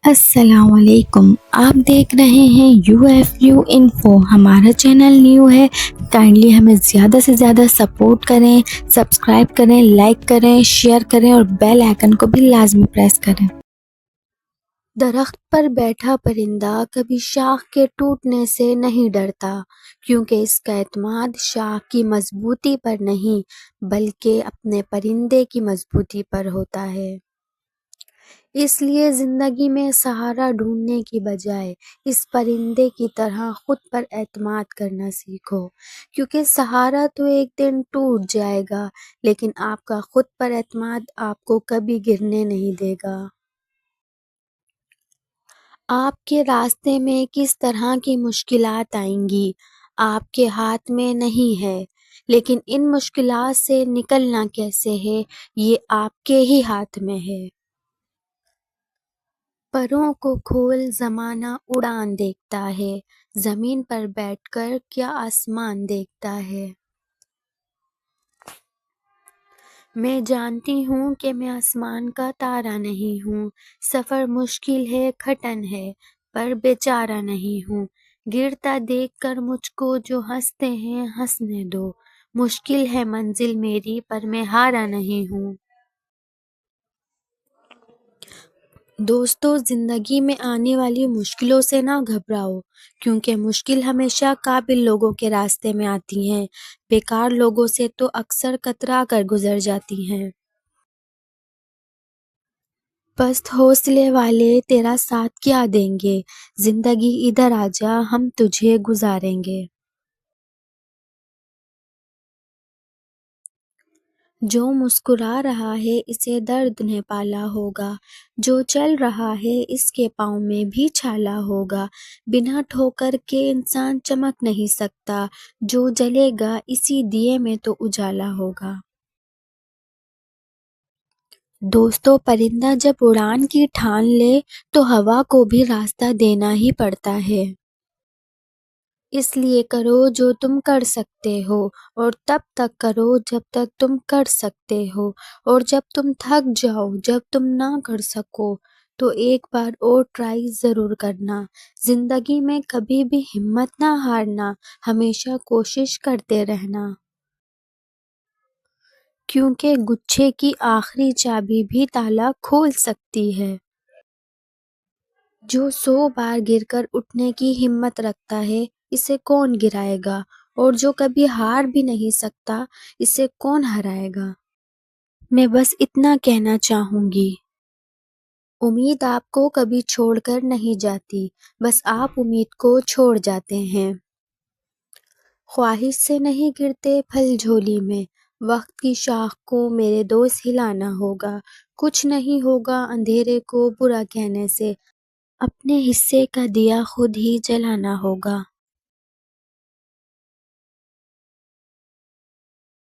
السلام علیکم، آپ دیکھ رہے ہیں UFU انفو۔ ہمارا چینل نیو ہے، کائنڈلی ہمیں زیادہ سے زیادہ سپورٹ کریں، سبسکرائب کریں، لائک کریں، شیئر کریں اور بیل آئیکن کو بھی لازمی پریس کریں۔ درخت پر بیٹھا پرندہ کبھی شاخ کے ٹوٹنے سے نہیں ڈرتا، کیونکہ اس کا اعتماد شاخ کی مضبوطی پر نہیں بلکہ اپنے پرندے کی مضبوطی پر ہوتا ہے۔ اس لیے زندگی میں سہارا ڈھونڈنے کی بجائے اس پرندے کی طرح خود پر اعتماد کرنا سیکھو، کیونکہ سہارا تو ایک دن ٹوٹ جائے گا لیکن آپ کا خود پر اعتماد آپ کو کبھی گرنے نہیں دے گا۔ آپ کے راستے میں کس طرح کی مشکلات آئیں گی آپ کے ہاتھ میں نہیں ہے، لیکن ان مشکلات سے نکلنا کیسے ہے یہ آپ کے ہی ہاتھ میں ہے۔ پروں کو کھول زمانہ اڑان دیکھتا ہے، زمین پر بیٹھ کر کیا آسمان دیکھتا ہے۔ میں جانتی ہوں کہ میں آسمان کا تارا نہیں ہوں، سفر مشکل ہے، کھٹن ہے، پر بیچارہ نہیں ہوں۔ گرتا دیکھ کر مجھ کو جو ہنستے ہیں ہنسنے دو، مشکل ہے منزل میری پر میں ہارا نہیں ہوں۔ دوستو، زندگی میں آنے والی مشکلوں سے نہ گھبراؤ، کیونکہ مشکل ہمیشہ قابل لوگوں کے راستے میں آتی ہیں، بیکار لوگوں سے تو اکثر کترا کر گزر جاتی ہیں۔ پست حوصلے والے تیرا ساتھ کیا دیں گے، زندگی ادھر آجا ہم تجھے گزاریں گے۔ جو مسکرا رہا ہے اسے درد نے پالا ہوگا، جو چل رہا ہے اس کے پاؤں میں بھی چھالا ہوگا۔ بنا ٹھوکر کے انسان چمک نہیں سکتا، جو جلے گا اسی دیے میں تو اجالا ہوگا۔ دوستو، پرندہ جب اڑان کی ٹھان لے تو ہوا کو بھی راستہ دینا ہی پڑتا ہے۔ اس لیے کرو جو تم کر سکتے ہو، اور تب تک کرو جب تک تم کر سکتے ہو، اور جب تم تھک جاؤ، جب تم نہ کر سکو تو ایک بار اور ٹرائی ضرور کرنا۔ زندگی میں کبھی بھی ہمت نہ ہارنا، ہمیشہ کوشش کرتے رہنا، کیونکہ گچھے کی آخری چابی بھی تالا کھول سکتی ہے۔ جو 100 بار گر کر اٹھنے کی ہمت رکھتا ہے اسے کون گرائے گا، اور جو کبھی ہار بھی نہیں سکتا اسے کون ہرائے گا۔ میں بس اتنا کہنا چاہوں گی، امید آپ کو کبھی چھوڑ کر نہیں جاتی، بس آپ امید کو چھوڑ جاتے ہیں۔ خواہش سے نہیں گرتے پھل جھولی میں، وقت کی شاخ کو میرے دوست ہلانا ہوگا۔ کچھ نہیں ہوگا اندھیرے کو برا کہنے سے، اپنے حصے کا دیا خود ہی جلانا ہوگا۔